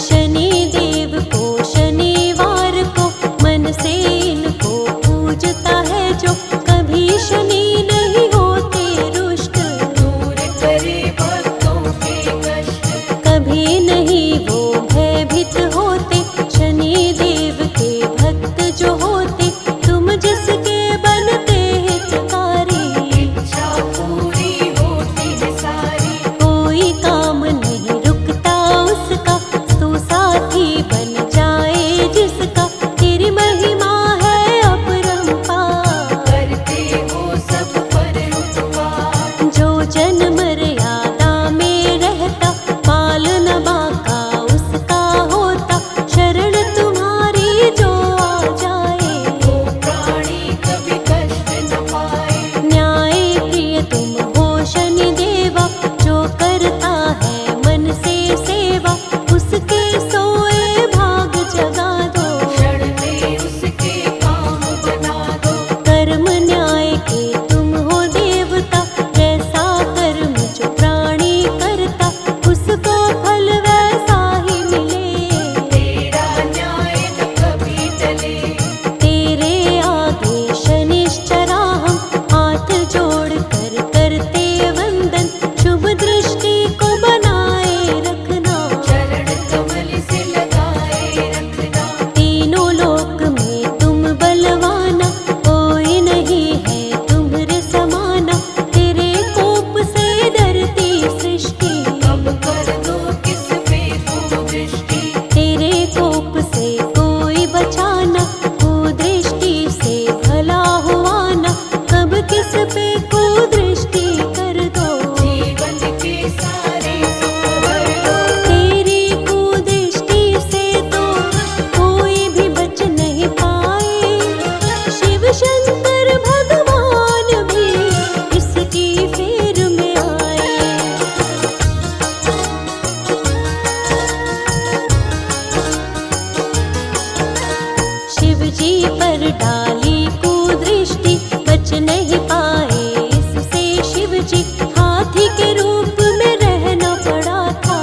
शनि देव को शनिवार को मन से इनको पूजता है जो, कभी शनि नहीं होते रुष्ट, दूर करे भक्तों के कष्ट। कभी नहीं वो भयभीत होते, शनि देव के भक्त जो होते, तुम जिसके बनते हितकारी, इच्छा पूरी होती है सारी। कोई काम नहीं रुकता उसका, तू साथी बन जाए जिसका, तेरी महिमा है अपरंपार, करते हो सब पर उपकार। जो जन मर्यादा में रहता, पालन बाका उसका होता, शरण तुम्हारी जो आ जाए, वो प्राणी कभी कष्ट न पाए। न्याय प्रिय तुम हो शनि देवा, जो करता है मन से सेवा, उसके सोए भाग जगा दो, क्षण में उसके काम बना दो। कर्म न्याय के तुम हो देवता, जैसा कर्म जो प्राणी करता, उसको फल वैसा ही मिले, तेरा न्याय न कभी टले। तेरे आगे शनिश्चरा हम हाथ जोड़ कर करते वंदन, शुभ दृष्टि को बनाए रखना, चरण कमल से लगाए रखना। तीनों लोक में तुम बलवाना, कोई नहीं है तुम्हारे समाना, तेरे कोप से डरती सृष्टि, कब कर दो किस पे कुदृष्टि। तेरे कोप से कोई बचाना, कुदृष्टि से भला हुआना, कब किस पे कुदृष्टि कर दो, जीवन के सारे सुख भर दो। तेरी कुदृष्टि से तो कोई भी बच नहीं पाए, शिव शंकर भगवान भी इसकी फेर में आए। शिव जी पर डाली कुदृष्टि, बच नहीं पाए इससे शिव जी, हाथी के रूप में रहना पड़ा था,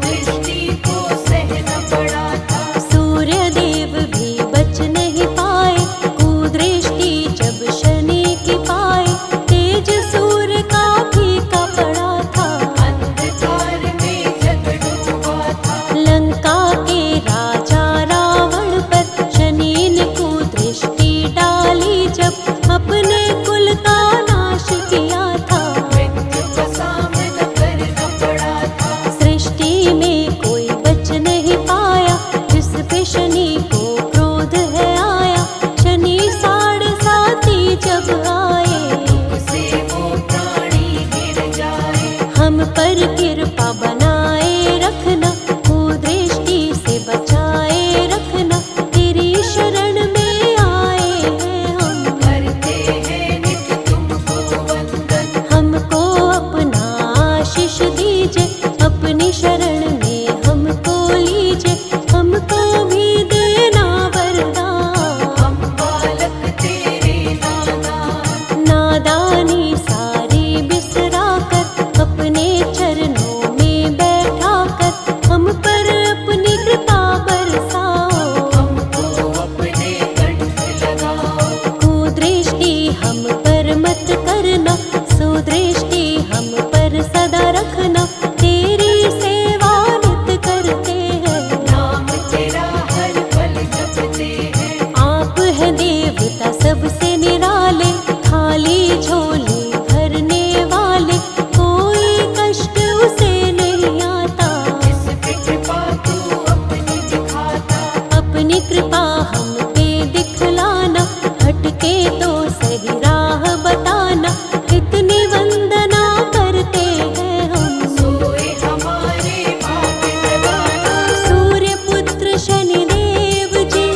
दृष्टि को सहना पड़ा था। सूर्य देव भी बच नहीं पाए, कुदृष्टि जब शनि की पाए, तेज सूर्य का फीका पड़ा था, अंधकार में जग डूबा था। लंका के राजा रावण पर शनि ने कुदृष्टि डाली जब, अपने कुल का नाश किया था, मृत्यु का सामना करना पड़ा था। सृष्टि में कोई बच नहीं पाया, जिस पे शनि को क्रोध है आया, शनि साढ़े साती जब आए, दुख से वो प्राणी गिर जाए। हम पर कृपा बनाए रखना, कुदृष्टि से बचाए रखना, तेरी शरण में आए हैं हम, करते हैं नित तुमको वंदन। हमको अपना आशीष दीजिए, अपनी शरण में हमको लीजिए, हमको भी देना वरदान, हम बालक तेरे नादान। नादानी सारी बिसरा कर, अपने चरणों में बैठा कर, हम पर अपनी कृपा बरसाओ, हमको अपने कंठ लगाओ। कुदृष्टि हम पर मत करना, सुदृष्टि हम पर सदा रखना, तेरी सेवा नित करते हैं, नाम तेरा हर पल जपते हैं। आप है देवता सबसे निराले, खाली झोली भरने वाले, कोई कष्ट उसे नहीं आता, इस पे कृपा तू अपनी दिखाता। अपनी कृपा हम पे दिखलाना, भटके तो सही राह बताना, इतनी वंदना करते हैं हम, सोए हमारे भाग्य जगाना। सूर्य पुत्र शनि देव जी,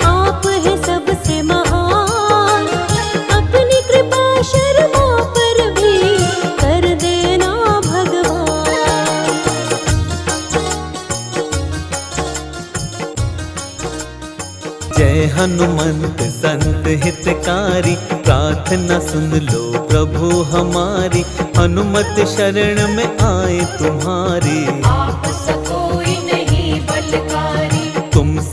आप है सबसे महान, अपनी कृपा शर्मा पर भी कर देना भगवान। जय हनुमंत संत हितकारी, प्रार्थना सुन लो प्रभु हमारी, हनुमत शरण में आए तुम्हारी। आप सा कोई नहीं बल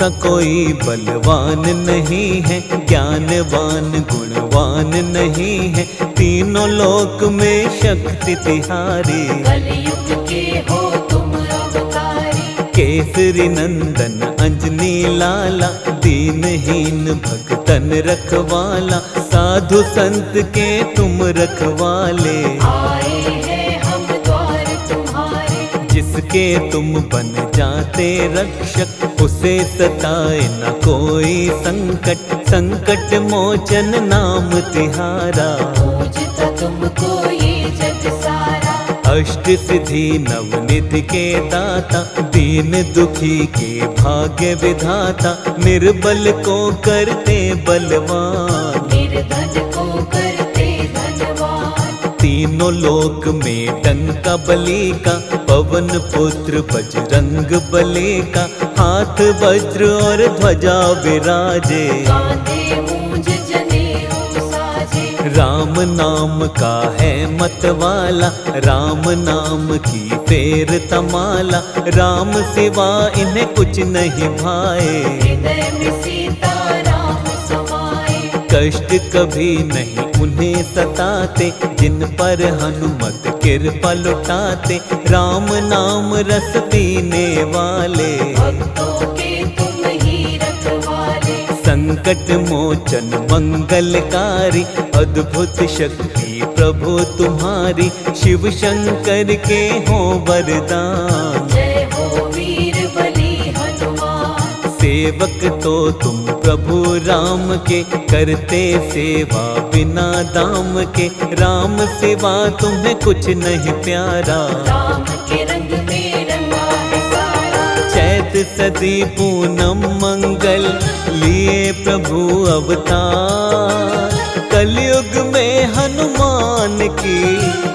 सा कोई बलवान नहीं है, ज्ञानवान गुणवान नहीं है, तीनों लोक में शक्ति तिहारी। कलयुग के हो तुम अवतारी, केसरी नंदन अंजनी लाला, दीनहीन भक्तन रखवाला, साधु संत के तुम रखवाले। आए हैं हम द्वार तुम्हारे, जिसके तुम बन जाते रक्षक, उसे सताए न कोई संकट, संकट मोचन नाम तिहारा। पूजता तुमको ये जग सारा, अष्ट सिद्धि नवनिधि के दाता, दीन दुखी के भाग्य विधाता, निर्बल को करते बलवान, निर्धन को करते धनवान। तीनों लोक में डंका बली का, पवन पुत्र बजरंग बली का, हाथ वज्र और ध्वजा विराजे। कांधे मूंज जनेऊ साजे, राम नाम का है मतवाला, राम नाम की फेर तमाला, राम सिवा इन्हें कुछ नहीं भाए। हृदय में सीता राम समाए, कष्ट कभी नहीं उन्हें सताते, जिन पर हनुमत कृपा लुटाते, राम नाम रस पीने वाले। भक्तों के तुम ही रखवाले, संकट मोचन मंगलकारी, अद्भुत शक्ति प्रभु तुम्हारी, शिव शंकर के हो वरदान। जय हो वीर बली हनुमान। सेवक तो तुम प्रभु राम के, करते सेवा बिना दाम के, राम सिवा तुम्हें कुछ नहीं प्यारा। राम के रंग में रंगा है सारा, चैत सदी पूनम मंगल लिए प्रभु अवतार, कलयुग में हनुमान की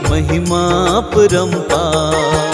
महिमा परंपार।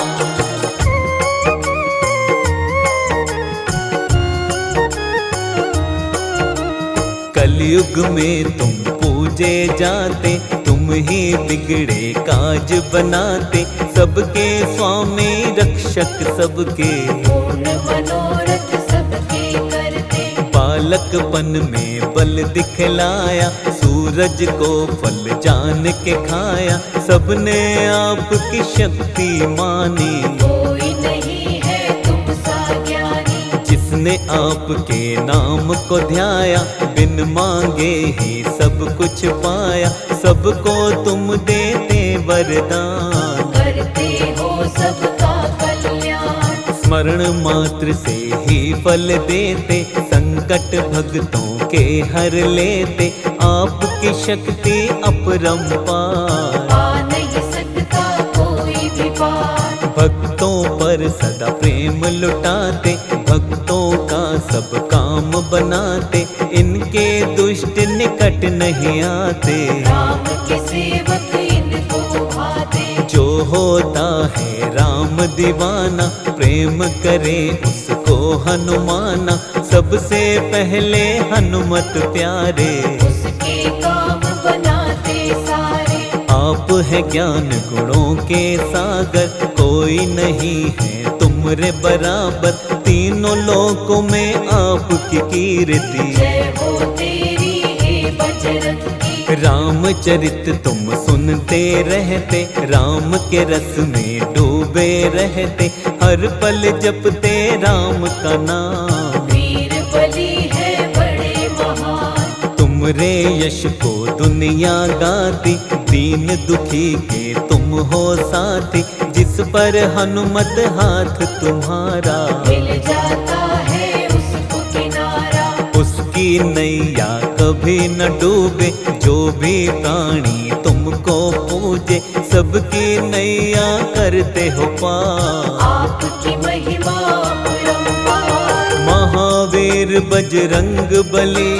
कलयुग में तुम पूजे जाते, तुम ही बिगड़े काज बनाते, सबके स्वामी रक्षक सबके, पूर्ण मनोरथ सबके करते। बालकपन में बल दिखलाया, सूरज को फल जान के खाया, सबने आपकी शक्ति मानी। कोई नहीं है तुम सा ज्ञानी, जिसने आपके नाम को ध्याया, बिन मांगे ही सब कुछ पाया, सबको तुम देते वरदान। करते हो सबका कल्याण, स्मरण मात्र से ही फल देते, संकट भक्तों के हर लेते, आपकी शक्ति अपरंपार। पा नहीं सकता कोई भी पार, भक्तों पर सदा प्रेम लुटाते, भक्तों का सब काम बनाते, इनके दुष्ट निकट नहीं आते। राम के सेवक इनको भाते, जो होता है राम दीवाना, प्रेम करे उसको हनुमाना, सबसे पहले हनुमत प्यारे। उसके काम बनाते सारे, आप है ज्ञान गुणों के सागर, कोई नहीं है तुमरे बराबर, तीनों लोकों में आपकी कीर्ति। जय हो तेरी हे बजरंगी। रामचरित तुम सुनते रहते, राम के रस में डूबे रहते, हर पल जपते राम का नाम। वीर बली है बड़े महान, तुमरे यश को दुनिया गाती, दीन दुखी के तुम हो साथी, जिस पर हनुमत हाथ तुम्हारा, मिल जाता है उसको किनारा। उसकी नैया कभी न डूबे, जो भी प्राणी तुमको पूजे, सबकी नैया करते हो पार। आपकी महिमा अपरंपार, महावीर बजरंग बली,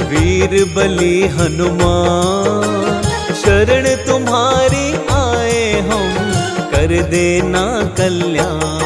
वीर बली हनुमान, शरण तुम्हारी आए हम, कर देना कल्याण।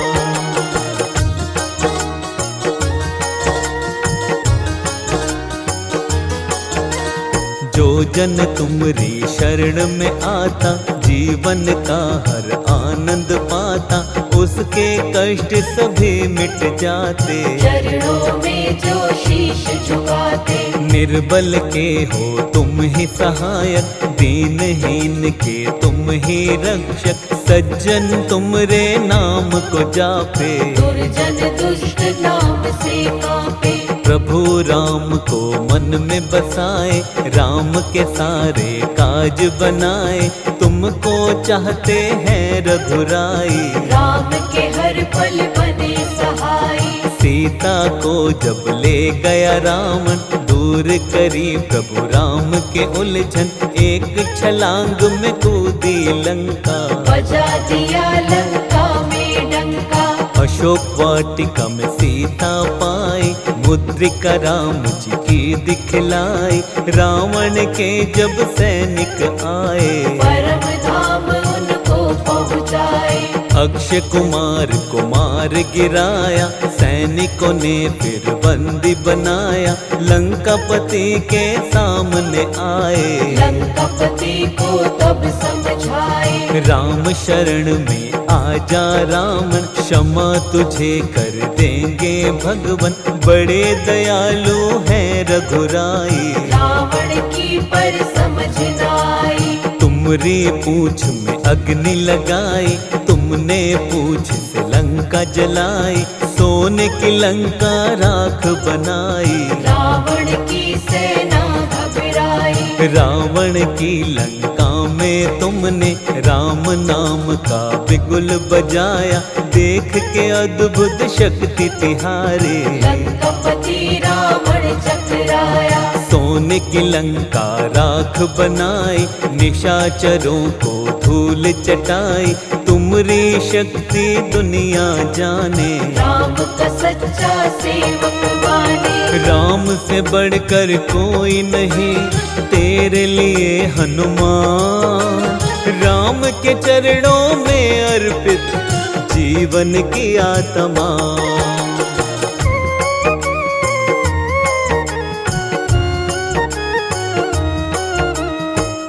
जो जन तुमरी शरण में आता, जीवन का हर आनंद पाता, उसके कष्ट सभी मिट जाते। चरणों में जो शीश झुकाते, निर्बल के हो तुम ही सहायक, दीनहीन के तुम ही रक्षक। सज्जन तुमरे नाम को जापे, दुर्जन दुष्ट नाम से कांपे। प्रभु राम को मन में बसाए, राम के सारे काज बनाए। तुमको चाहते हैं रघुराई, राम के हर पल बने सहाय। सीता को जब ले गया रावण, दूर करी प्रभु राम के उलझन। एक छलांग में कूदी लंका, बजा दिया लंका में डंका। अशोक वाटिका में सीता पाई, मुद्रिका राम जी की दिखलाई। रावण के जब सैनिक आए, परम धाम उनको पहुँचाए। अक्षय कुमार को मार गिराया, सैनिकों ने फिर बंदी बनाया। लंकापति के सामने आए, लंकापति को तब समझाए। राम शरण में आजा रावण, क्षमा तुझे कर देंगे भगवन। बड़े दयालु हैं रघुराई, रावण की पर समझ न आई। तुमरी पूंछ में अग्नि लगाई, तुमने पूंछ से लंका जलाई। सोने की लंका राख बनाई, रावण की सेना घबराई। रावण की लंका में तुमने राम नाम का बिगुल बजाया। देख के अद्भुत शक्ति तिहारे, लंकापति रावण चकराया। सोने की लंका राख बनाई, निशाचरों को धूल चटाई। तुमरी शक्ति दुनिया जाने, राम का सच्चा सेवक माने। राम से बढ़कर कोई नहीं तेरे लिए हनुमान। राम के चरणों में अर्पित जीवन की आत्मा।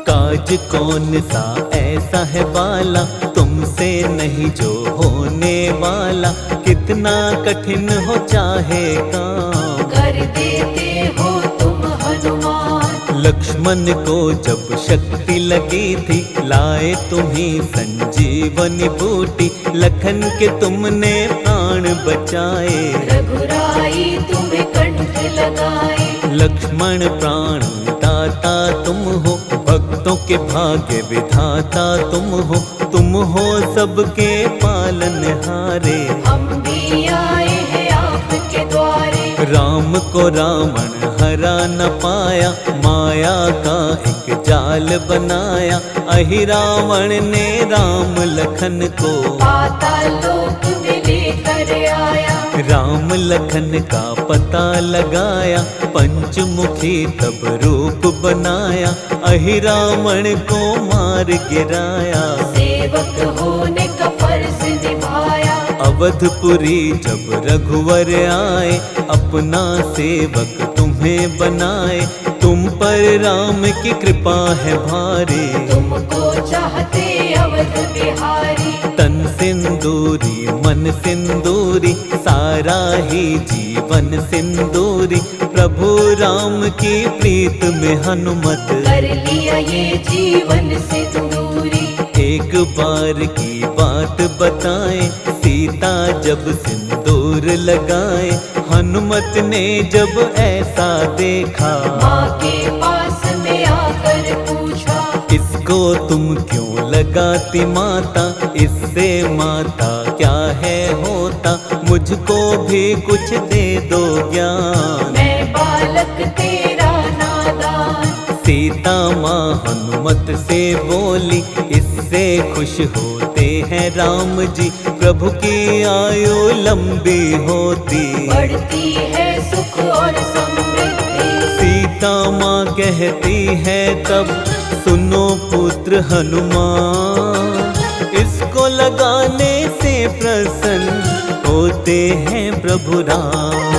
काज कौन सा ऐसा है बाला, तुमसे नहीं जो होने वाला। कितना कठिन हो चाहे काम, कर देते हो तुम हनुमान। लक्ष्मण को जब शक्ति लगी थी, लाए तुम्ही संजीवनी बूटी। लखन के तुमने प्राण बचाए, रघुराई तुम्हें कंठ लगाए। लक्ष्मण प्राण दाता तुम हो, भक्तों के भाग्य विधाता तुम हो। तुम हो सबके पालनहारे, हम भी आए हैं आपके द्वारे। राम को रावण हरा न पाया, माया का एक जाल बनाया। अहि रावण ने राम लखन को पाताल लोक में लेकर आया। राम लखन का पता लगाया, पंचमुखी तब रूप बनाया। अहि रावण को मार गिराया, सेवक होने का फर्ज निभाया। अवधपुरी जब रघुवर आए, अपना सेवक तुम्हें बनाए। तुम पर राम की कृपा है भारी, तुमको चाहते अवध बिहारी। तन सिंदूरी मन सिंदूरी, सारा ही जीवन सिंदूरी। प्रभु राम की प्रीत में हनुमत, कर लिया ये जीवन सिंदूरी। एक बार की बात बताएं, सीता जब सिंदूर लगाए। हनुमत ने जब ऐसा देखा, माँ के पास में आकर पूछा। इसको तुम क्यों लगाती माता, इससे माता क्या है होता। मुझको भी कुछ दे दो ज्ञान, मैं बालक तेरा नादान। सीता माँ हनुमत से बोली, इससे खुश होते हैं राम जी। प्रभु की आयु लंबी होती, बढ़ती है सुख और समृद्धि। सीता माँ कहती है तब, सुनो पुत्र हनुमान। इसको लगाने से प्रसन्न होते हैं प्रभु राम।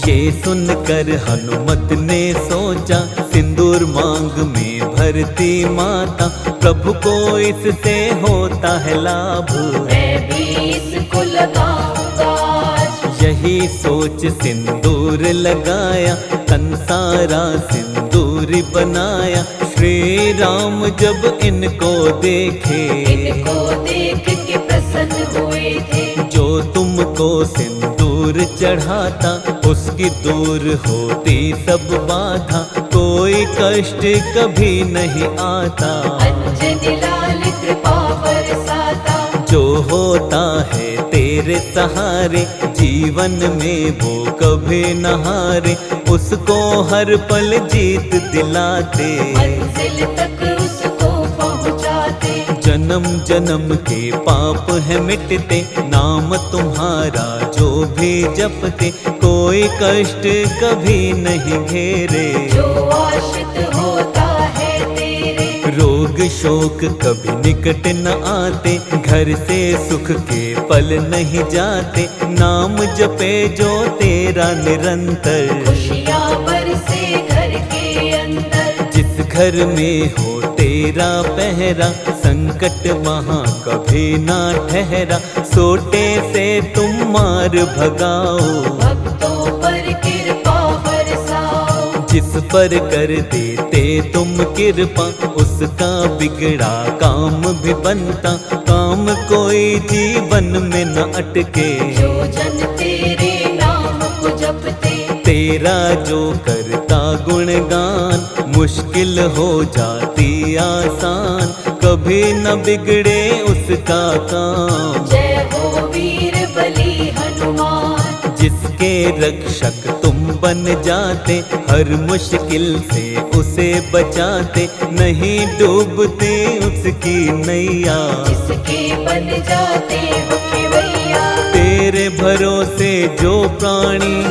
ये सुनकर हनुमत ने सोचा, सिंदूर सिंदूर मांग में भरती माता, प्रभु को इससे होता है लाभ। मैं भी इसको लगाऊंगा आज। यही सोच सिंदूर लगाया, तन सारा सिंदूरी बनाया। श्री राम जब इनको देखे, इनको देख के प्रसन्न हुए थे। जो तुमको सिंदूर चढ़ाता, उसकी दूर होती सब बाधा। कोई कष्ट कभी नहीं आता, अंजनी लाल कृपा बरसाता। जो होता है तेरे सहारे, जीवन में वो कभी न हारे। उसको हर पल जीत दिलाते, मंजिल तक उसको पहुंचाते। जन्म जन्म के पाप है मिटते, नाम तुम्हारा जो भी जपते। कोई कष्ट कभी नहीं घेरे, जो आश्रित होता है तेरे। रोग शोक कभी निकट न आते, घर से सुख के पल नहीं जाते। नाम जपे जो तेरा निरंतर, खुशियाँ बरसे घर के अंदर। जिस घर में हो तेरा पहरा, संकट वहाँ कभी ना ठहरा। सोटे से तुम मार भगाओ, भक्तों पर कृपा बरसाओ। जिस पर कर देते तुम कृपा, उसका बिगड़ा काम भी बनता। काम कोई जीवन में न अटके, जो जन तेरे नाम को जपते। तेरा जो करता गुणगान, मुश्किल हो जाती आसान। कभी न बिगड़े उसका काम, जय हो वीर बली हनुमान। जिसके रक्षक तुम बन जाते। हर मुश्किल से उसे बचाते, नहीं डूबते उसकी नैया। जिसके बन जाते हो खेवैया। तेरे भरोसे जो प्राणी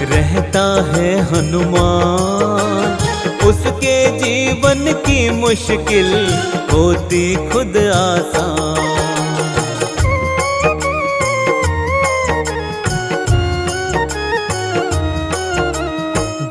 रहता है हनुमान, उसके जीवन की मुश्किल होती खुद आसान।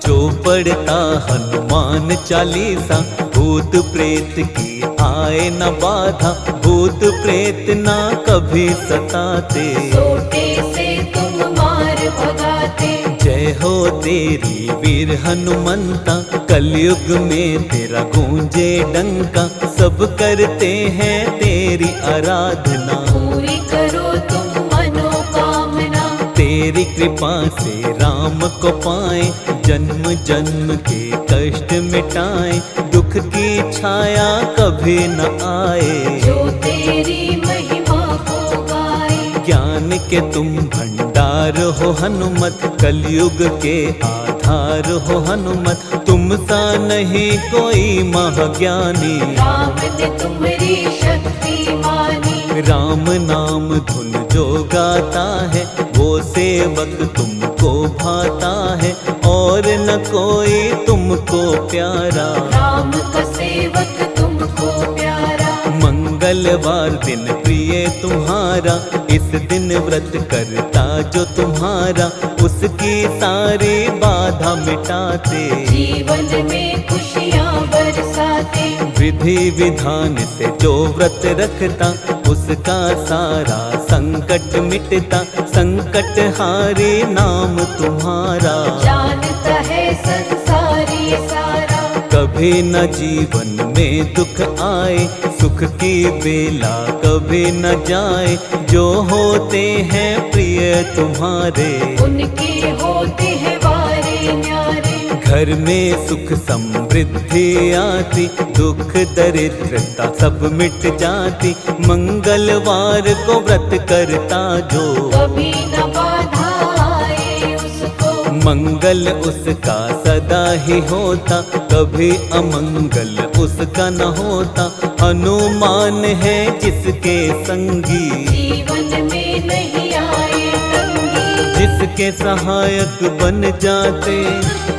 जो पढ़ता हनुमान चालीसा, भूत प्रेत की आए न बाधा। भूत प्रेत ना कभी सताते, सोटे से तुम मार भगाते। जय हो तेरी वीर हनुमंता। कलयुग में तेरा गूंजे डंका, सब करते हैं तेरी आराधना। पूरी करो तुम मनोकामना। तेरी कृपा से राम को पाए, जन्म जन्म के कष्ट मिटाए। दुख की छाया कभी न आए, जो तेरी महिमा को गाए। ज्ञान के तुम भंडार हो हनुमत, कलयुग के आधार हो हनुमत। तुम सा नहीं कोई महाज्ञानी, राम ने तुम्हारी शक्ति मानी। राम नाम धुन जो गाता है, वो सेवक तुमको भाता है। और न कोई तुमको प्यारा, राम का सेवक तुमको प्यारा। मंगलवार दिन प्रिय तुम्हारा, इस दिन व्रत करता जो तुम्हारा। उसकी सारी बाधा मिटाते, जीवन में खुशियाँ बरसाते। विधि विधान से जो व्रत रखता, उसका सारा संकट मिटता। संकट हारी नाम तुम्हारा, जानता है संसारी सारा। कभी न जीवन में दुख आए, सुख की बेला कभी न जाए। जो होते हैं प्रिय तुम्हारे, उनके होते हैं वारे न्यारे। घर में सुख समृद्धि आती, दुख दरिद्रता सब मिट जाती। मंगलवार को व्रत करता जो, कभी न बाधा आए उसको। मंगल उसका सदा ही होता, कभी अमंगल उसका न होता। हनुमान है जिसके संगी, जीवन में नहीं आए तंगी। जिसके सहायक बन जाते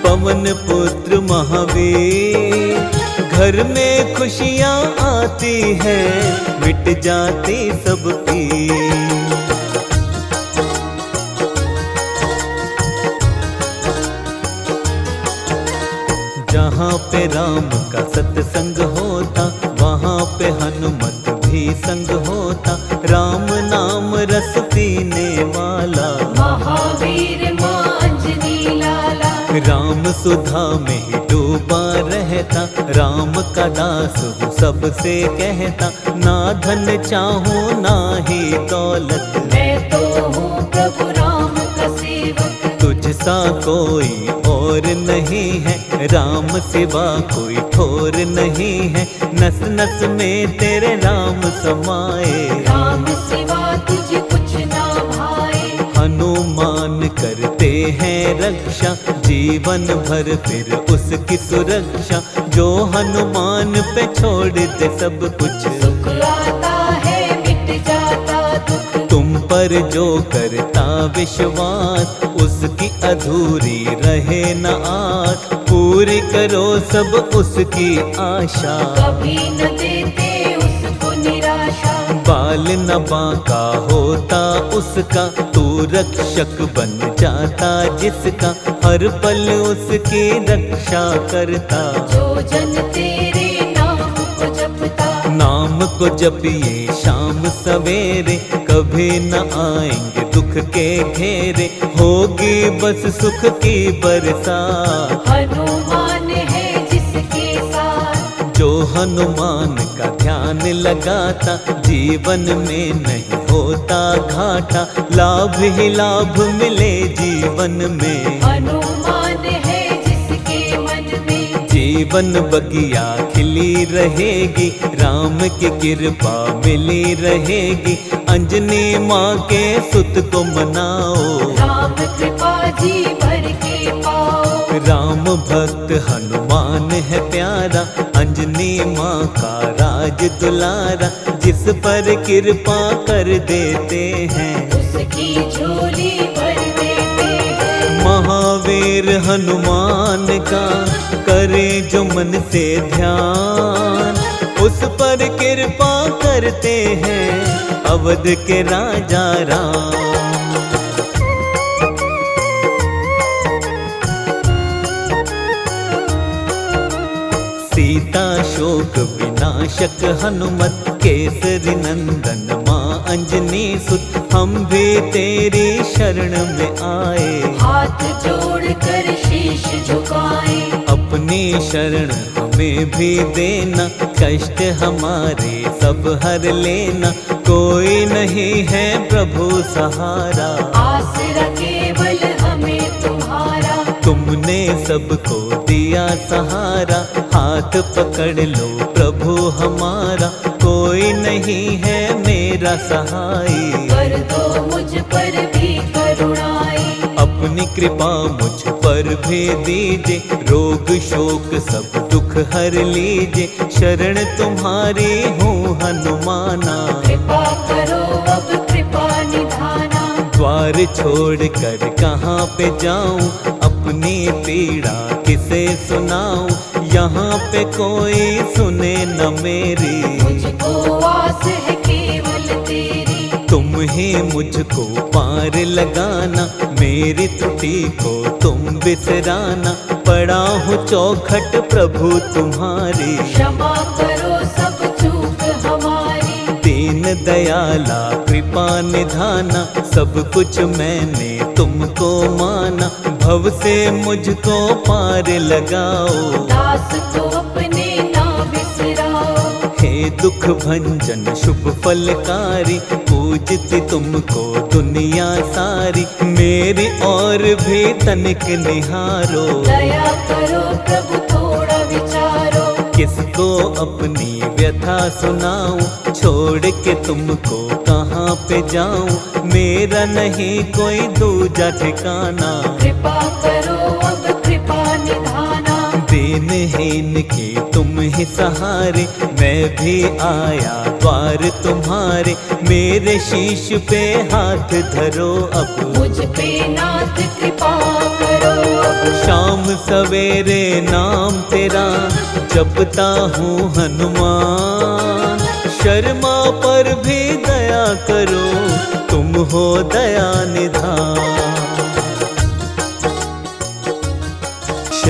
पवन पुत्र महावीर। घर में खुशियाँ आती हैं, मिट जाती सब पीर। जहाँ पे राम का सत्संग होता, वहाँ पे हनुमत भी संग होता। राम नाम रस पीने वाला महावीर मां अंजनी लाला। राम सुधा में ही डूबा रहता, राम का दास हूँ सबसे कहता। ना धन चाहूँ ना ही दौलत, मैं तो हूँ प्रभु राम का सेवक। तुझसा कोई और नहीं है, राम सिवा कोई ठोर नहीं है। नस नस में तेरे राम समाए, राम सिवा तुझे कुछ ना भाए। हनुमान करते हैं रक्षा, जीवन भर फिर उसकी सुरक्षा। जो हनुमान पे छोड़ दे सब कुछ, सुख आता है मिट जाता दुख। तुम पर जो करता विश्वास, उसकी अधूरी रहे न आस। पूरी करो सब उसकी आशा, कभी न देते उसको निराशा। बाल न बांका होता उसका, तू रक्षक बन जाता जिसका। हर पल उसकी रक्षा करता, जो जन तेरे नाम को जपता। नाम को जपिए शाम सवेरे, कभी न आएंगे दुख के घेरे। होगी बस सुख की बरसात, हनुमान है जिसके साथ। जो हनुमान का ध्यान लगाता, जीवन में नहीं होता घाटा। लाभ ही लाभ मिले जीवन में, हनुमान है जिसके मन में। जीवन बगिया खिली रहेगी, राम की कृपा मिली रहेगी। अंजनी माँ के सुत को मनाओ, राम कृपा जी भर के पाओ। राम भक्त हनुमान है प्यारा, अंजनी माँ का राज दुलारा। जिस पर कृपा कर देते हैं, उसकी झोली भर देते हैं। महावीर हनुमान का करे जो मन से ध्यान, उस पर कृपा करते हैं अवध के राजा राम। सीता शोक विनाशक हनुमत, केसरी नंदन माँ अंजनी सुत। हम भी तेरी शरण में आए, हाथ जोड़ कर शीश झुकाए। अपनी शरण हमें भी देना, कष्ट हमारे सब हर लेना। कोई नहीं है प्रभु सहारा, आसरा केवल हमें तुम्हारा। तुमने सबको दिया सहारा। हाथ पकड़ लो प्रभु हमारा, कोई नहीं है मेरा सहाय। कर दो मुझ पर भी करुणाई। अपनी कृपा मुझ पर भी दीजिए, रोग शोक सब दुख हर लीजिए। शरण तुम्हारी हूँ हनुमाना, कृपा करो अब कृपा निधाना। द्वार छोड़ कर कहाँ पे जाऊँ, अपनी पीड़ा किसे सुनाऊँ। यहाँ पे कोई सुने न मेरी, मुझको आस है केवल तेरी। तुम ही मुझको पार लगाना, मेरी त्रुटि को तुम बिसराना। पड़ा हूँ चौखट प्रभु तुम्हारी, क्षमा करो सब चूक हमारी। दीन दयाला कृपा निधाना। सब कुछ मैंने तुमको माना, भव से मुझको पार लगाओ। दास को अपने ना बिसराओ। हे दुख भंजन शुभ फलकारी, पूजती तुमको दुनिया सारी। मेरी और भी तनिक निहारो, दया करो प्रभु थोड़ा विचारो। किसको अपनी व्यथा सुनाऊं, छोड़ के तुमको कहाँ पे जाऊं। मेरा नहीं कोई दूजा ठिकाना, कृपा करो अब कृपा निधाना। दीनहीन के तुम ही सहारे, मैं भी आया द्वार तुम्हारे। मेरे शीश पे हाथ धरो अब, मुझ पे नाथ कृपा करो अब। शाम सवेरे नाम तेरा जपता हूँ हनुमान। शर्मा पर भी दया करो, तुम हो दया निधान।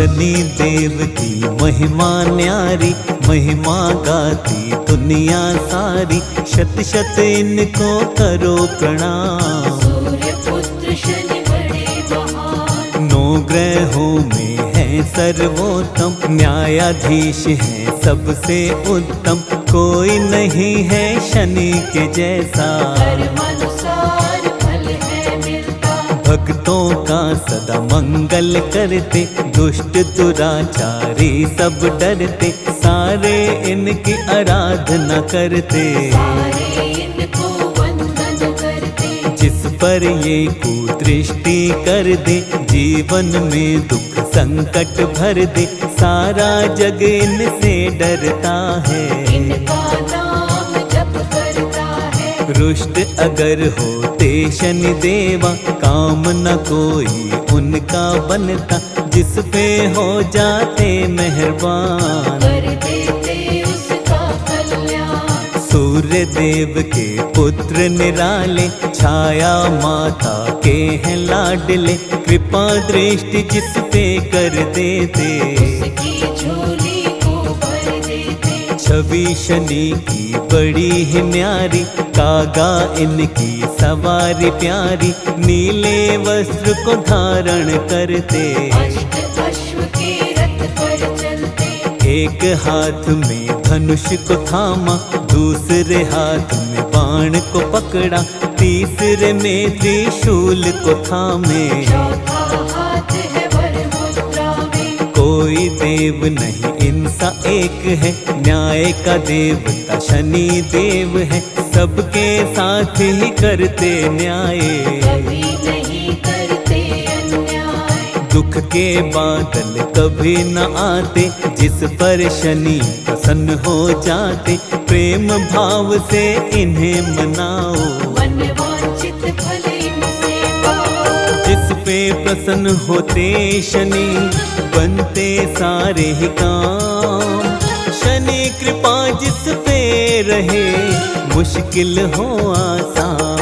शनि देव की महिमा न्यारी, महिमा गाती दुनिया सारी। शत शत इनको करो प्रणाम। सूर्य पुत्र शनि बड़े महान, 9 ग्रहों में है सर्वोत्तम, न्यायाधीश है सबसे उत्तम। कोई नहीं है शनि के जैसा, कर्मानुसार फल है मिलता। भक्तों का सदा मंगल करते, दुष्ट दुराचारी सब डरते। सारे इनकी आराधना करते, सारे इनको वंदन करते। जिस पर ये कुदृष्टि कर दे, जीवन में दुख संकट भर दे। सारा जग इनसे डरता है, इनका नाम जप करता है। रुष्ट अगर होते शनि देवा, काम न कोई उनका बनता। जिस पे हो जाते मेहरबान, कर देते उसका कल्याण। सूर्य देव के पुत्र निराले, छाया माता के हैं लाडले। कृपा दृष्टि जिस पे कर देते, उसकी झोली को भर देते। छवि शनि की बड़ी ही न्यारी, कागा इनकी सवारी प्यारी। नीले वस्त्र को धारण करते, अष्ट अश्व के रथ पर चलते। एक हाथ में धनुष को थामा, दूसरे हाथ में बाण को पकड़ा। तीसरे में त्रिशूल को थामे, चौथा हाथ है वर मुद्रा में। कोई देव नहीं इनसा एक है, न्याय का देवता शनि देव है। सबके साथ ही करते न्याय, कभी नहीं करते अन्याय। दुख के बादल कभी न आते, जिस पर शनि प्रसन्न हो जाते। प्रेम भाव से इन्हें मनाओ, मन वांछित फल इनसे पाओ। जिस पे प्रसन्न होते शनि, बनते सारे ही काम। शनि कृपा जिस पे रहे, मुश्किल हो आसान।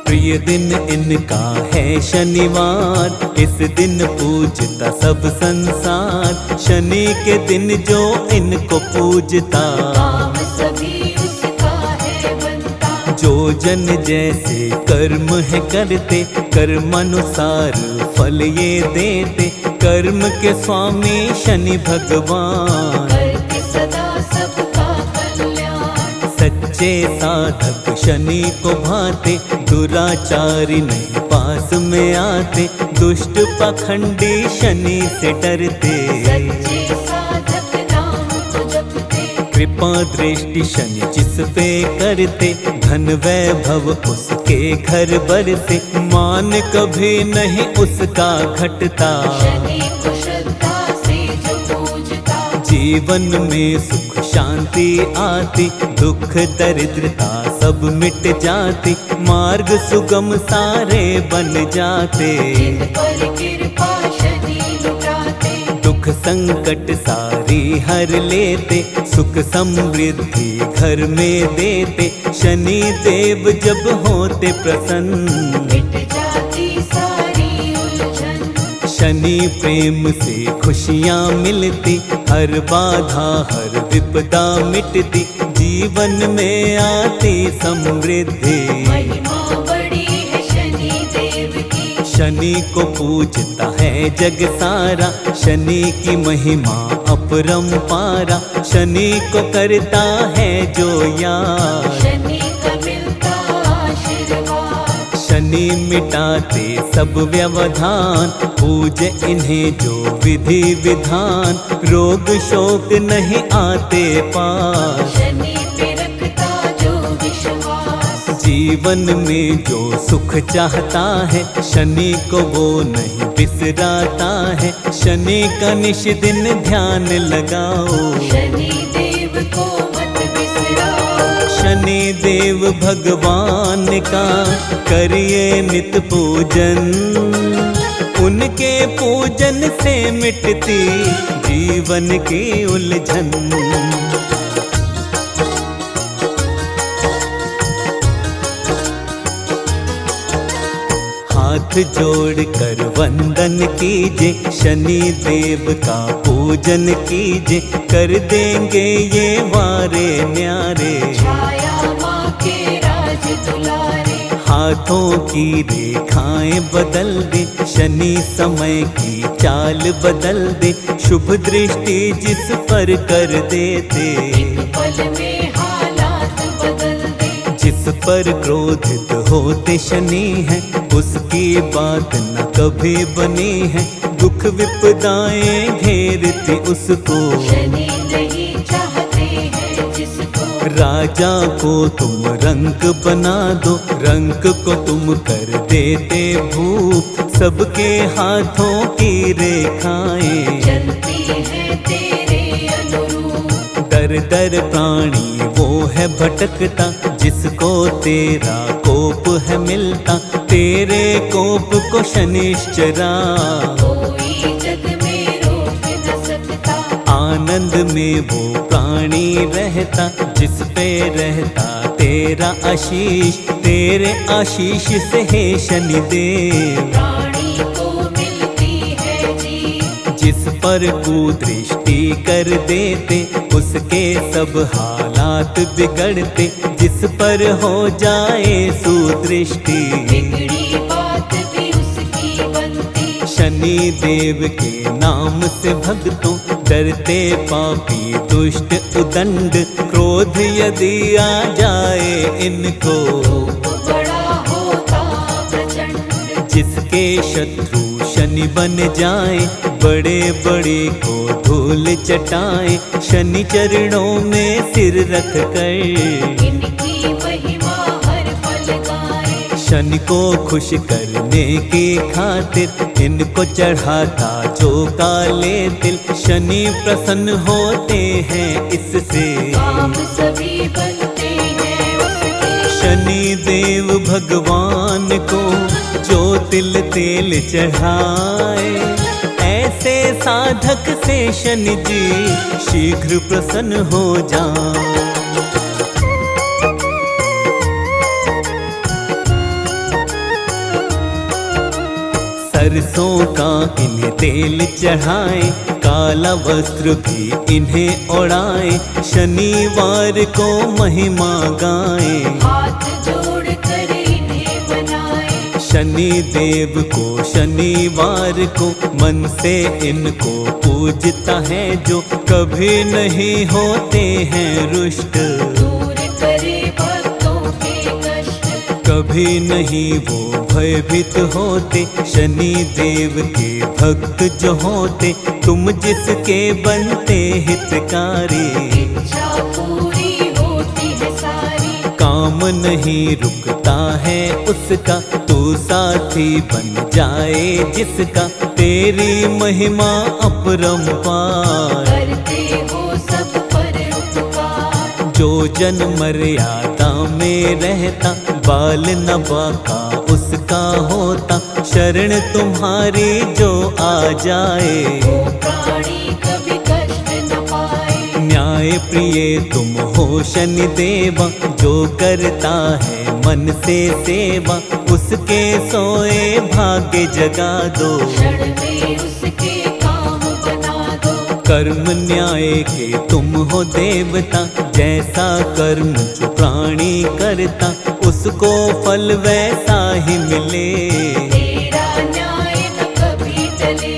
प्रिय दिन इनका है शनिवार, इस दिन पूजता सब संसार। शनि के दिन जो इनको पूजता, काम सभी उसका है बनता। जो जन जैसे कर्म है करते, कर्मानुसार फल ये देते। कर्म के स्वामी शनि भगवान, करते सदा सबका कल्याण। सच्चे साधक शनि को भाते। दुराचारी नहीं पास में आते, दुष्ट पाखंडी शनि से डरते। सच्चे साधक नाम को जपते। कृपा दृष्टि शनि जिस पे करते, धन वैभव उसके घर बरसे। मान कभी नहीं उसका घटता, शनि को श्रद्धा से जो पूजता। जीवन में सुख शांति आती, दुख दरिद्रता सब मिट जाती। मार्ग सुगम सारे बन जाते, जिन पर कृपा शनि लुटाते। दुख संकट सारी हर लेते। सुख समृद्धि घर में देते, शनि देव जब होते प्रसन्न। मिट जाती सारी उलझन। शनि प्रेम से खुशियाँ मिलती, हर बाधा हर विपदा मिटती। जीवन में आती समृद्धि, महिमा बड़ी है शनि देव की। शनि को पूजता है जग सारा। शनि की महिमा अपरंपारा, शनि को करता है जो याद। शनि का मिलता आशीर्वाद। शनि मिटाते सब व्यवधान, पूज इन्हें जो विधि विधान। रोग शोक नहीं आते पास, शनि पे रखता जो विश्वास। जीवन में जो सुख चाहता है, शनि को वो नहीं बिसराता है। शनि का निश दिन ध्यान लगाओ, शनि देव को मत बिसराओ। शनि देव भगवान का करिए नित पूजन। उनके पूजन से मिटती जीवन की उलझन। हाथ जोड़ कर वंदन कीजे, शनि देव का पूजन कीजे, कर देंगे ये वारे न्यारे। छाया माँ के राज दुलारे, हाथों की रेखाएं बदल दे, शनि समय की चाल बदल दे, शुभ दृष्टि जिस पर कर देते, एक पल में हालात बदल दे। जिस पर क्रोधित होते शनि है, उसकी बात न कभी बनी है, दुख विपदाएं घेरती उसको। शनि नहीं चाहते हैं जिसको, राजा को तुम रंक बना दो, रंक को तुम कर देते भूप, सबके हाथों की रेखाएं चलती है तेरे अनुरूप। दर दर प्राणी वो है भटकता, जिसको तेरा कोप है मिलता, तेरे कोप को शनिश्चरा कोई जग में रोक न सकता। आनंद में वो प्राणी रहता, जिस पे रहता तेरा आशीष, तेरे आशीष से है शनिदेव। प्राणी को मिलती है जीत, जिस पर कुदृष्टि कर देते, उसके सब हालात बिगड़ते, जिस पर हो जाए सुदृष्टि, बिगड़ी बात भी उसकी बनती। शनि देव के नाम से भक्तों डरते पापी दुष्ट उदंड, क्रोध यदि आ जाए इनको, रूप बड़ा होता प्रचंड। जिसके शत्रु शनि बन जाए, बड़े बड़े को धूल चटाए, शनि चरणों में सिर रख कर, इनकी महिमा हर पल गाए। शनि को खुश करने की खातिर, इनको चढ़ाता जो काले तिल, शनि प्रसन्न होते हैं इससे, काम सभी बनते हैं उसके। शनि देव भगवान को जो तिल तेल चढ़ाए, ऐसे साधक से शनि जी शीघ्र प्रसन्न हो जाए। सरसों का इन्हें तेल चढ़ाए, काला वस्त्र भी इन्हें ओढ़ाए, शनिवार को महिमा गाए, हाथ जोड़ कर इन्हें बनाए। शनि देव को शनिवार को मन से इनको पूजता है जो, कभी नहीं होते हैं रुष्ट, दूर करे भक्तों के कष्ट। कभी नहीं वो भयभीत होते, शनि देव के भक्त जो होते, तुम जिसके बनते हितकारी, इच्छा पूरी होती है सारी। काम नहीं रुकता है उसका, तू साथी बन जाए जिसका, तेरी महिमा अपरंपार। करते हो सब पर उपकार, जो जन मर्यादा में रहता, बाल न बाका उसका होता, शरण तुम्हारी जो आ जाए, वो प्राणी कभी कष्ट न पाए। न्याय प्रिय तुम हो शनि देवा, जो करता है मन से सेवा, उसके सोए भाग्य जगा दो, क्षण में उसके काम बना दो। कर्म न्याय के तुम हो देवता, जैसा कर्म जो प्राणी करता, उसको फल वैसा ही मिले, तेरा न्याय न कभी टले।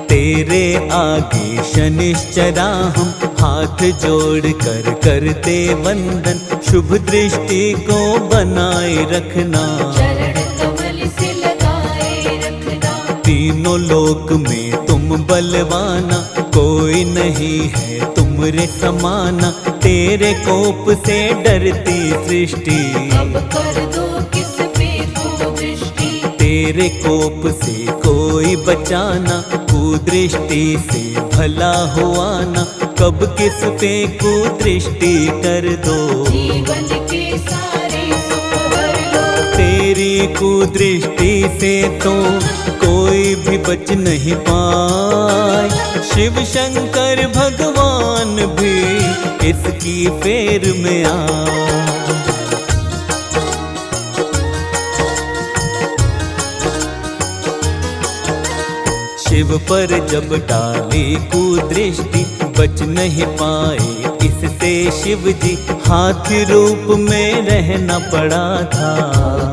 तेरे आगे शनिश्चरा हम हाथ जोड़ कर करते वंदन, शुभ दृष्टि को बनाए रखना, चरण कमल से लगाए रखना। तीनों लोक में तुम बलवाना, कोई नहीं है तुमरे समाना, तेरे कोप से डरती सृष्टि, अब कर दो किस पे कुदृष्टि। तेरे कोप से कोई बचाना, कुदृष्टि से भला हुआ ना, कब किस पे कुदृष्टि कर दो, जीवन के सारे सुख हर लो। तेरी कुदृष्टि से तो कोई भी बच नहीं पाए, शिव शंकर भगवान भी इसकी फेर में आ। शिव पर जब डाली कुदृष्टि बच नहीं पाए इससे शिव जी, हाथी रूप में रहना पड़ा था।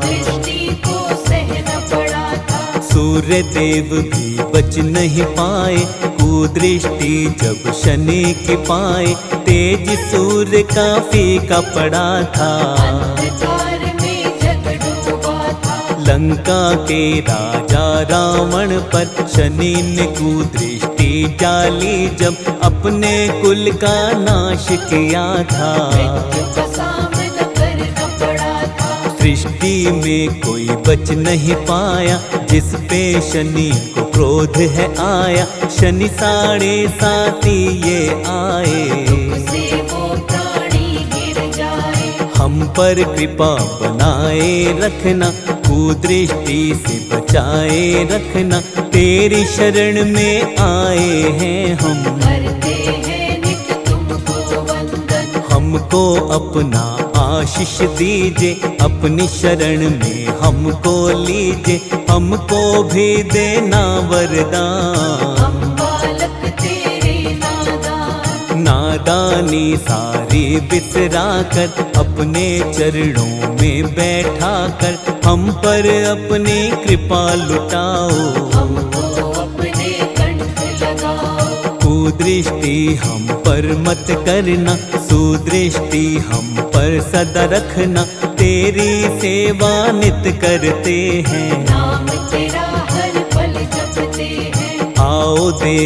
दृष्टि को सहना पड़ा था। सूर्य देव भी बच नहीं पाए कुदृष्टि जब शनि की पाए, तेज सूर्य का फीका पड़ा था। अंधकार में जग डूबा था। लंका के राजा रावण पर शनि ने कुदृष्टि डाली जब अपने कुल का नाश किया था। मृत्यु का सामना करना पड़ा था। सृष्टि में कोई बच नहीं पाया जिस पे शनि को क्रोध है आया। शनि 7.5 ये आए, से वो प्राणी गिर जाए। हम पर कृपा बनाए रखना, कुदृष्टि से बचाए रखना। तेरी शरण में आए हैं हम, करते हैं नित तुमको वंदन। हमको अपना आशीष दीजिए, अपनी शरण में हमको लीजिए। हमको भी देना वरदान, हम बालक तेरे नादान। नादानी सारी बिसरा कर अपने चरणों में बैठा कर हम पर अपनी कृपा लुटाओ। हमको अपने कंठ लगाओ। कुदृष्टि हम पर मत करना, सुदृष्टि हम पर सदा रखना। तेरी सेवा नित करते हैं, नाम तेरा हर पल जपते हैं। आओ देव